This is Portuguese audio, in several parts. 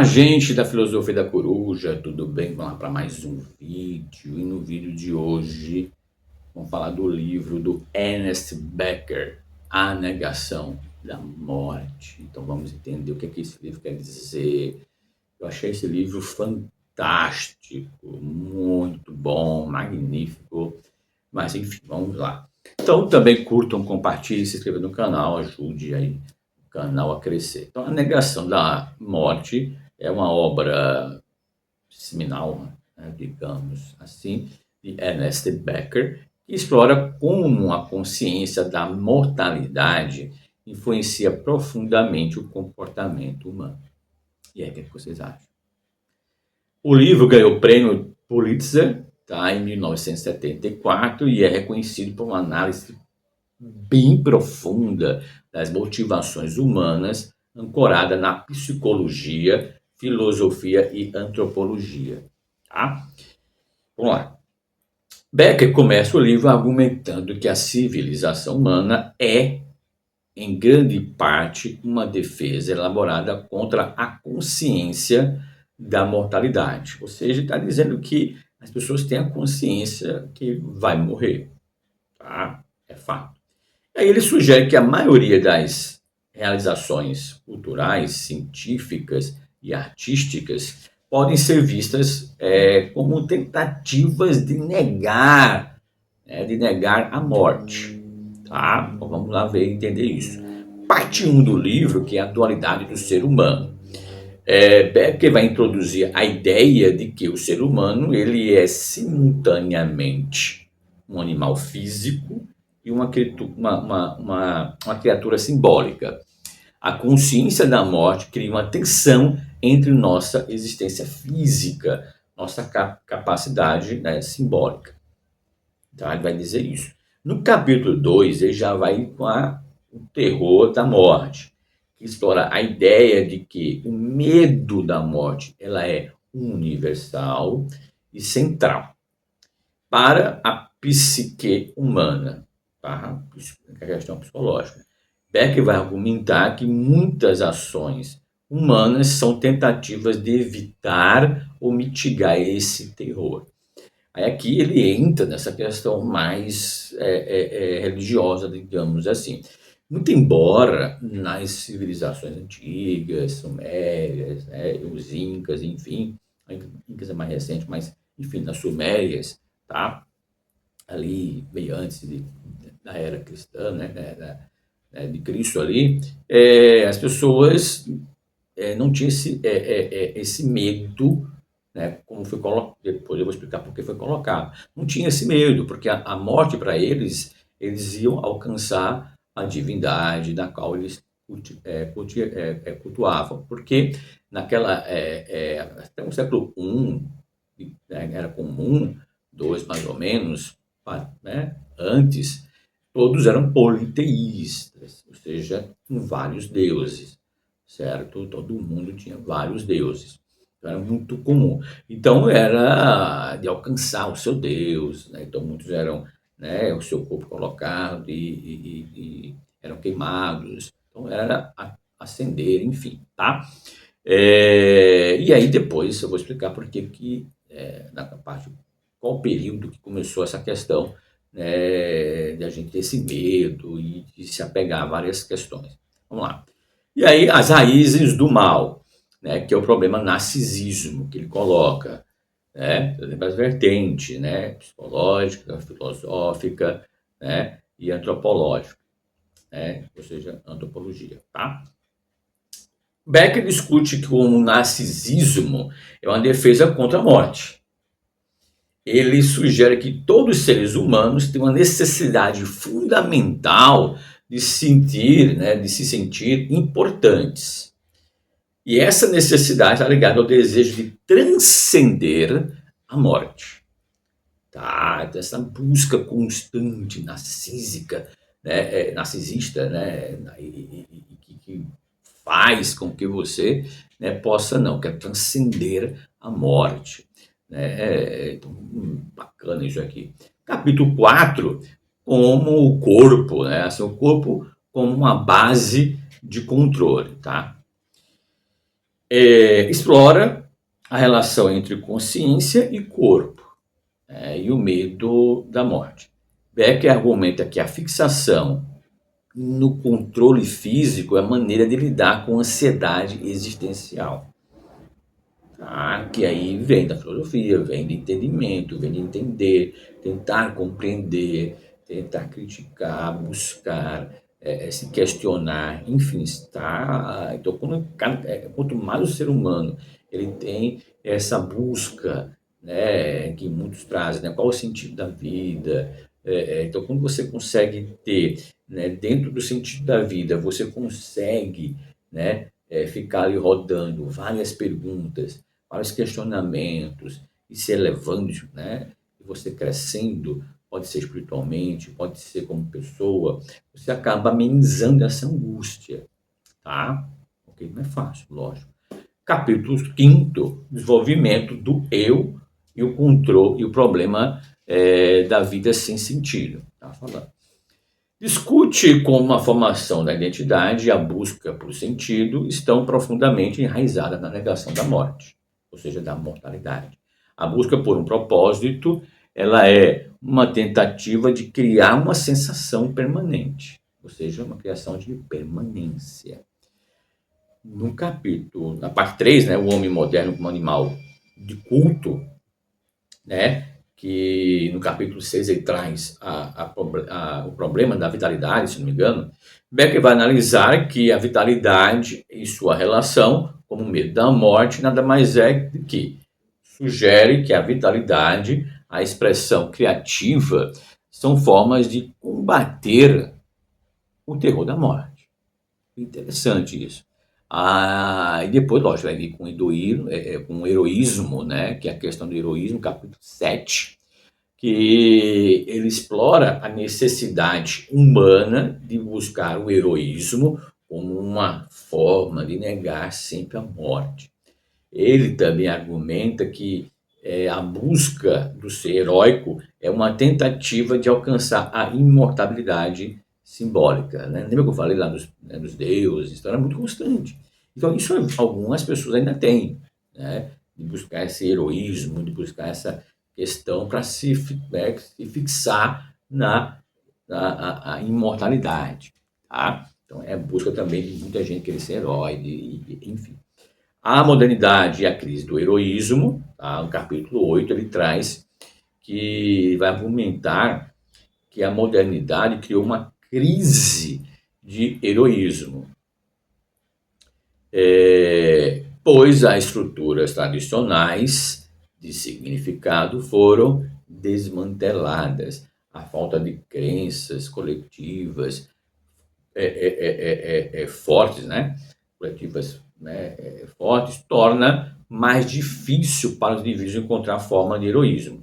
gente da Filosofia da Coruja, tudo bem? Vamos lá para mais um vídeo. E no vídeo de hoje vamos falar do livro do Ernest Becker, A Negação da Morte. Então vamos entender o que esse livro quer dizer. Eu achei esse livro fantástico, muito bom, magnífico. Mas enfim, vamos lá. Então também curtam, compartilhem, se inscrevam no canal, ajude aí o canal a crescer. Então, A Negação da Morte é uma obra seminal, né, digamos assim, de Ernest Becker, que explora como a consciência da mortalidade influencia profundamente o comportamento humano. E aí, o que vocês acham? O livro ganhou o prêmio Pulitzer, tá, em 1974 e é reconhecido por uma análise bem profunda das motivações humanas, ancorada na psicologia, filosofia e antropologia. Tá? Vamos lá. Becker começa o livro argumentando que a civilização humana é, em grande parte, uma defesa elaborada contra a consciência da mortalidade. Ou seja, está dizendo que as pessoas têm a consciência que vai morrer. Tá? É fato. Aí ele sugere que a maioria das realizações culturais, científicas e artísticas podem ser vistas como tentativas de negar a morte. Tá? Então vamos lá ver e entender isso. Parte 1 do livro, que é a dualidade do ser humano. Becker vai introduzir a ideia de que o ser humano ele é simultaneamente um animal físico e uma criatura simbólica. A consciência da morte cria uma tensão entre nossa existência física, nossa capacidade, né, simbólica. Tá? Ele vai dizer isso. No capítulo 2, ele já vai com o terror da morte, que explora a ideia de que o medo da morte ela é universal e central para a psique humana, tá? A questão psicológica. Becker vai argumentar que muitas ações humanas são tentativas de evitar ou mitigar esse terror. Aí aqui ele entra nessa questão mais religiosa, digamos assim. Muito embora nas civilizações antigas, sumérias, né, os incas, enfim, incas é mais recente, mas enfim, nas sumérias, tá? Ali bem antes da era cristã, de Cristo ali, as pessoas não tinham esse medo, né, como foi colocado, depois eu vou explicar por que foi colocado. Não tinha esse medo, porque a morte para eles iam alcançar a divindade da qual eles cultuavam, porque naquela, até o século I, né, era comum, dois mais ou menos, né, antes, todos eram politeístas, ou seja, com vários deuses, certo? Todo mundo tinha vários deuses. Era muito comum. Então era de alcançar o seu Deus, né? Então muitos eram, né, o seu corpo colocado e eram queimados. Então era ascender, enfim, tá? E aí depois eu vou explicar por que na parte, qual o período que começou essa questão, né, de a gente ter esse medo e de se apegar a várias questões. Vamos lá. E aí as raízes do mal, né, que é o problema narcisismo que ele coloca, né, as vertentes, né, psicológica, filosófica, né, e antropológica, né, ou seja, antropologia, tá? Becker discute que o narcisismo é uma defesa contra a morte. Ele sugere que todos os seres humanos têm uma necessidade fundamental de sentir, né, de se sentir importantes. E essa necessidade está ligada ao desejo de transcender a morte. Tá? Essa busca constante, narcísica, né, narcisista, né, que faz com que você, né, possa não, quer transcender a morte. Né? Então, bacana isso aqui. Capítulo 4, como o corpo, né? Assim, o corpo como uma base de controle, tá? explora a relação entre consciência e corpo, e o medo da morte. Becker argumenta que a fixação no controle físico é a maneira de lidar com a ansiedade existencial. Tá? Que aí vem da filosofia, vem do entendimento, vem de entender, tentar compreender, tentar criticar, buscar, se questionar, enfim, está. Então, quanto mais o ser humano ele tem essa busca, né, que muitos trazem, né, qual o sentido da vida? Então, quando você consegue ter, né, dentro do sentido da vida, você consegue, né, ficar ali rodando várias perguntas, vários questionamentos, e se elevando, né? E você crescendo, pode ser espiritualmente, pode ser como pessoa, você acaba amenizando essa angústia, tá? Porque não é fácil, lógico. Capítulo 5º, desenvolvimento do eu e o controle e o problema da vida sem sentido. Tá falando. Discute como a formação da identidade e a busca por sentido estão profundamente enraizadas na negação da morte, ou seja, da mortalidade. A busca por um propósito, ela é uma tentativa de criar uma sensação permanente, ou seja, uma criação de permanência. No capítulo, na parte 3, né, o homem moderno como animal de culto, né, que no capítulo 6 ele traz o problema da vitalidade, se não me engano. Becker vai analisar que a vitalidade e sua relação, como o medo da morte, nada mais é do que sugere que a vitalidade, a expressão criativa, são formas de combater o terror da morte. Interessante isso. E depois, lógico, vai vir com com heroísmo, né? Que é a questão do heroísmo, capítulo 7, que ele explora a necessidade humana de buscar o heroísmo como uma forma de negar sempre a morte. Ele também argumenta que a busca do ser heróico é uma tentativa de alcançar a imortalidade simbólica. Né? Lembra que eu falei lá dos deuses? Então era muito constante. Então isso algumas pessoas ainda têm, né? De buscar esse heroísmo, de buscar essa questão para se fixar na imortalidade. Tá? Então é busca também de muita gente querer ser herói, enfim. A modernidade e a crise do heroísmo, tá? No capítulo 8, ele traz que vai argumentar que a modernidade criou uma crise de heroísmo, pois as estruturas tradicionais de significado foram desmanteladas. A falta de crenças coletivas fortes, né? Coletivas, né, fortes, torna mais difícil para os indivíduos encontrar forma de heroísmo.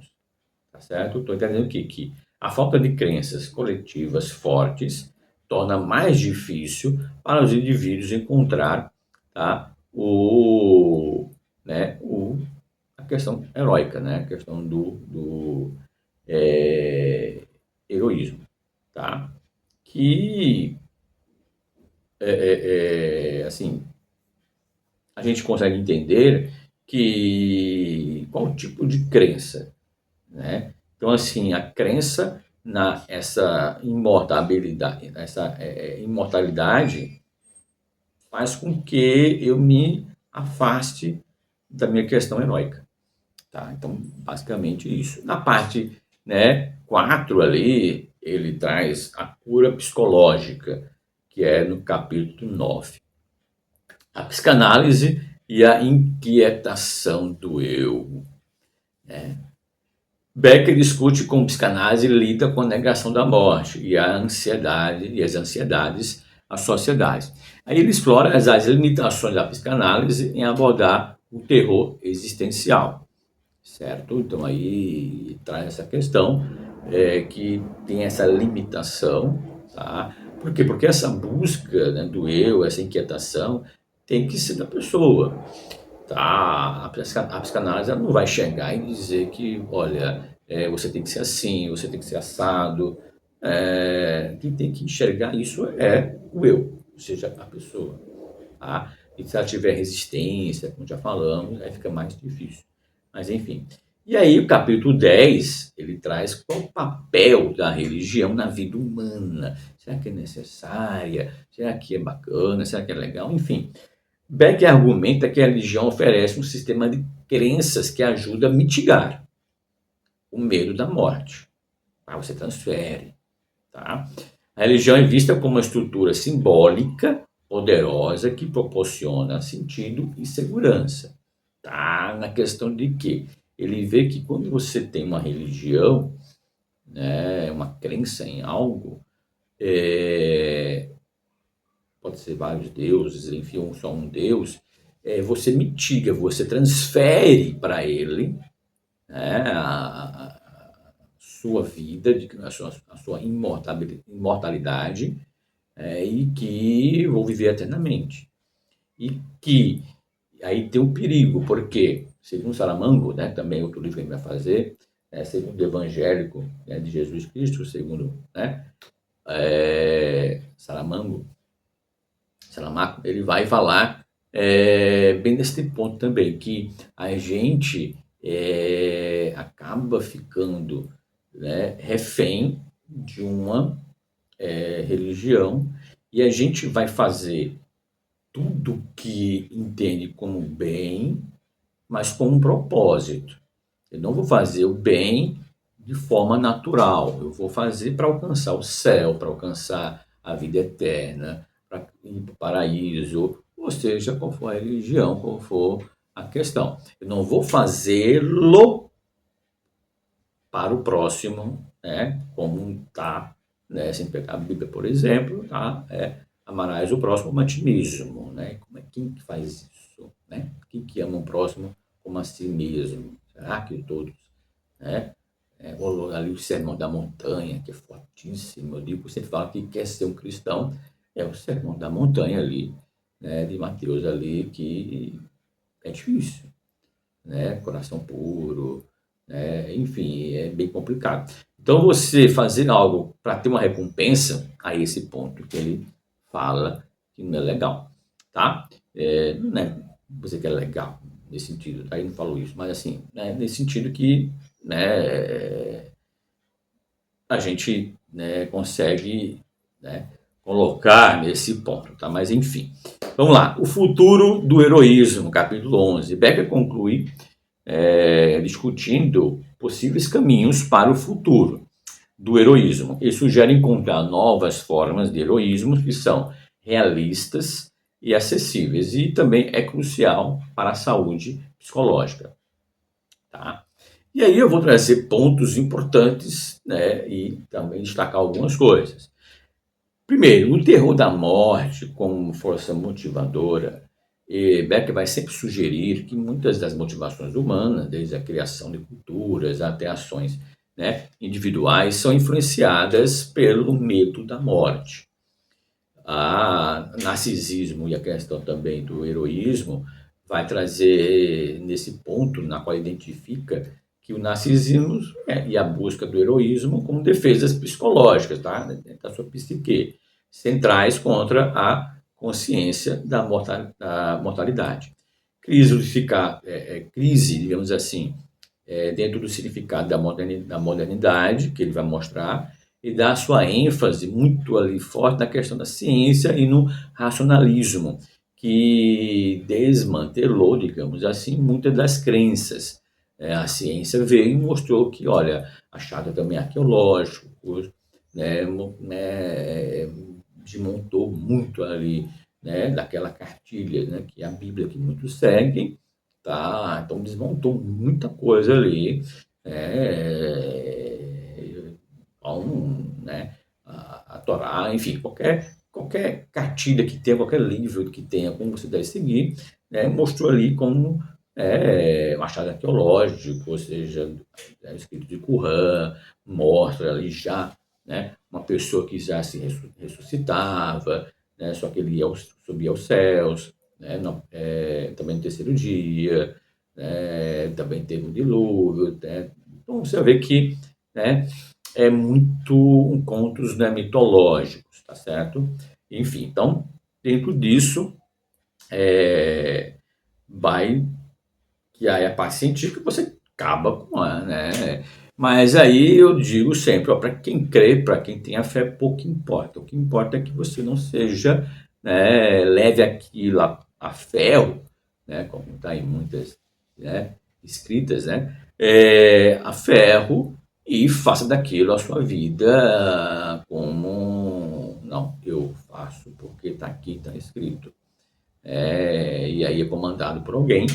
Tá certo? Estou entendendo que a falta de crenças coletivas fortes torna mais difícil para os indivíduos encontrar, tá, a questão heróica, né? A questão do heroísmo. Tá? Que assim, a gente consegue entender que qual tipo de crença, né? Então, assim, a crença essa imortalidade faz com que eu me afaste da minha questão heróica, tá? Então, basicamente isso. Na parte, né, 4 ali, ele traz a cura psicológica, que é no capítulo 9. A psicanálise e a inquietação do eu. Né? Becker discute como psicanálise lida com a negação da morte e a ansiedade e as ansiedades associadas. Aí ele explora as limitações da psicanálise em abordar o terror existencial, certo? Então aí traz essa questão que tem essa limitação, tá? Por quê? Porque essa busca, né, do eu, essa inquietação, tem que ser da pessoa, tá? A psicanálise ela não vai chegar e dizer que, olha, você tem que ser assim, você tem que ser assado. Quem tem que enxergar isso é o eu, ou seja, a pessoa. Tá? E se ela tiver resistência, como já falamos, aí fica mais difícil. Mas enfim. E aí o capítulo 10 ele traz qual o papel da religião na vida humana. Será que é necessária? Será que é bacana? Será que é legal? Enfim, Beck argumenta que a religião oferece um sistema de crenças que ajuda a mitigar o medo da morte. Aí você transfere, tá? A religião é vista como uma estrutura simbólica, poderosa, que proporciona sentido e segurança. Tá? Na questão de que ele vê que quando você tem uma religião, né, uma crença em algo, pode ser vários deuses, enfim, só um Deus, você mitiga, você transfere para ele, né, a sua vida, a sua imortalidade, e que vou viver eternamente. E que aí tem um perigo, porque, segundo Salamango, né, também outro livro que ele vai fazer, segundo o evangélico, né, de Jesus Cristo, segundo, né, Salamaco, ele vai falar bem nesse ponto também, que a gente acaba ficando, né, refém de uma religião, e a gente vai fazer tudo que entende como bem, mas com um propósito. Eu não vou fazer o bem de forma natural, eu vou fazer para alcançar o céu, para alcançar a vida eterna, para ir para o paraíso, ou seja, qual for a religião, qual for a questão. Eu não vou fazê-lo para o próximo, né, como está, né, sem pegar a Bíblia, por exemplo, tá? Amarás o próximo como a ti mesmo, né? Quem que faz isso, né? Quem que ama o próximo como a si mesmo? Será que todos, né? Ali o Sermão da Montanha, que é fortíssimo, eu digo, você fala que quer ser um cristão, é o Sermão da Montanha ali, né, de Mateus ali, que é difícil, né? Coração puro, né? Enfim, é bem complicado. Então, você fazer algo para ter uma recompensa, a esse ponto que ele fala que não é legal, tá? Não é você que é legal nesse sentido, aí não falou isso, mas assim, né, nesse sentido que, né, a gente, né, consegue, né, colocar nesse ponto, tá? Mas enfim, vamos lá. O futuro do heroísmo, capítulo 11. Becker conclui discutindo possíveis caminhos para o futuro do heroísmo. Ele sugere encontrar novas formas de heroísmo que são realistas e acessíveis, e também é crucial para a saúde psicológica. Tá? E aí eu vou trazer pontos importantes, né, e também destacar algumas coisas. Primeiro, o terror da morte como força motivadora. Becker vai sempre sugerir que muitas das motivações humanas, desde a criação de culturas até ações, né, individuais, são influenciadas pelo medo da morte. O narcisismo e a questão também do heroísmo vai trazer nesse ponto, na qual identifica que o narcisismo e a busca do heroísmo como defesas psicológicas, tá? Da sua psique, centrais contra a consciência da mortalidade. Crise, digamos assim, dentro do significado da modernidade, que ele vai mostrar, e dá sua ênfase muito ali forte na questão da ciência e no racionalismo, que desmantelou, digamos assim, muitas das crenças. A ciência veio e mostrou que, olha, achado também arqueológico, né, desmontou muito ali, né, daquela cartilha, né, que é a Bíblia que muitos seguem, tá? Então desmontou muita coisa ali, né, a Torá, enfim, qualquer cartilha que tenha, qualquer livro que tenha como você deve seguir, né, mostrou ali como um achado arqueológico, ou seja, escrito de Qumran, mostra ali já, né, uma pessoa que já se ressuscitava, né, só que ele subia aos céus, né, também no terceiro dia, né, também teve um dilúvio, né? Então você vê que, né, é muito contos, né, mitológicos, tá certo? Enfim, então, dentro disso, vai, que aí a parte científica você acaba com a, né? Mas aí eu digo sempre, para quem crê, para quem tem a fé, pouco importa. O que importa é que você não seja, né, leve aquilo a ferro, né, como está em muitas, né, escritas, né, a ferro, e faça daquilo a sua vida como, não, eu faço porque está aqui, está escrito. E aí é comandado por alguém,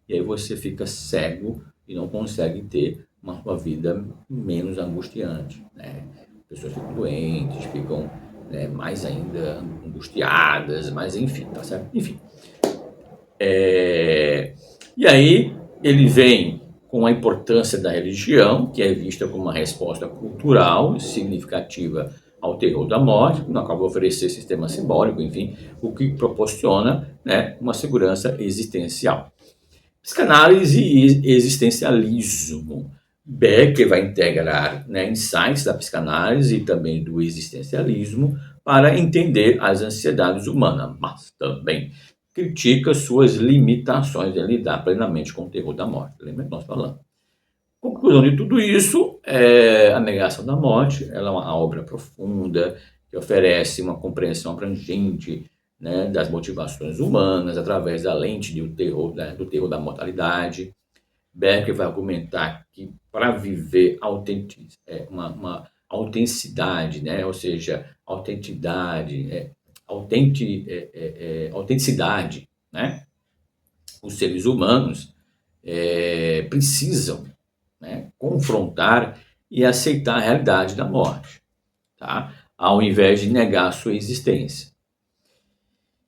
e aí você fica cego e não consegue ter uma sua vida menos angustiante, né? Pessoas ficam doentes, ficam, né, mais ainda angustiadas, mas enfim, tá certo? Enfim. E aí ele vem com a importância da religião, que é vista como uma resposta cultural e significativa ao terror da morte, na qual vai oferecer sistema simbólico, enfim, o que proporciona, né, uma segurança existencial. Psicanálise e existencialismo. Becker vai integrar, né, insights da psicanálise e também do existencialismo para entender as ansiedades humanas, mas também critica suas limitações em lidar plenamente com o terror da morte. Lembra que nós falamos? Conclusão de tudo isso, A Negação da Morte, ela é uma obra profunda, que oferece uma compreensão abrangente, né, das motivações humanas através da lente do terror, né, do terror da mortalidade. Becker vai argumentar que para viver uma autenticidade, né, ou seja, autenticidade, né, os seres humanos precisam, né, confrontar e aceitar a realidade da morte, tá? Ao invés de negar a sua existência.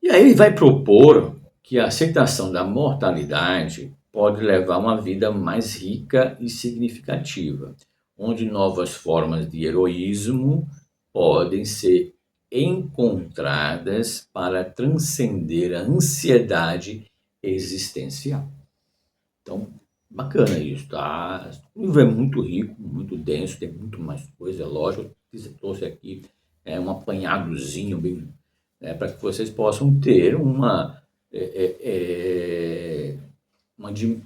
E aí ele vai propor que a aceitação da mortalidade pode levar a uma vida mais rica e significativa, onde novas formas de heroísmo podem ser encontradas para transcender a ansiedade existencial. Então, bacana isso, tá? O livro é muito rico, muito denso, tem muito mais coisa, lógico. Eu trouxe aqui um apanhadozinho bem, para que vocês possam ter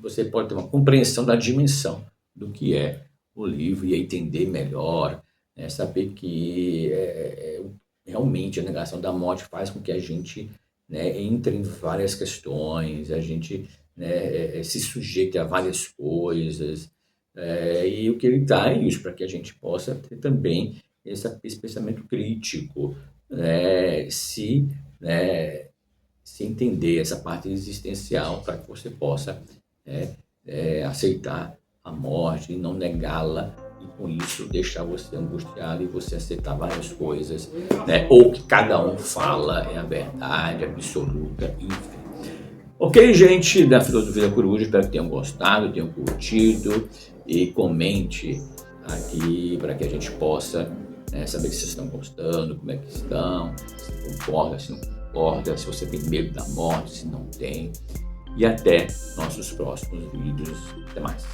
você pode ter uma compreensão da dimensão do que é o livro e entender melhor, né? Saber que realmente a negação da morte faz com que a gente, né, entre em várias questões, a gente, né, se sujeite a várias coisas, e o que ele dá é isso, para que a gente possa ter também esse pensamento crítico, né, se entender essa parte existencial, para que você possa aceitar a morte e não negá-la, e com isso deixar você angustiado e você aceitar várias coisas, né? Ou que cada um fala é a verdade absoluta, enfim. Ok, gente, da Filosofia da Coruja, espero que tenham gostado, tenham curtido, e comente aqui para que a gente possa saber se vocês estão gostando, como é que estão, se concorda, se não concorda, se você tem medo da morte, se não tem. E até nossos próximos vídeos. Até mais.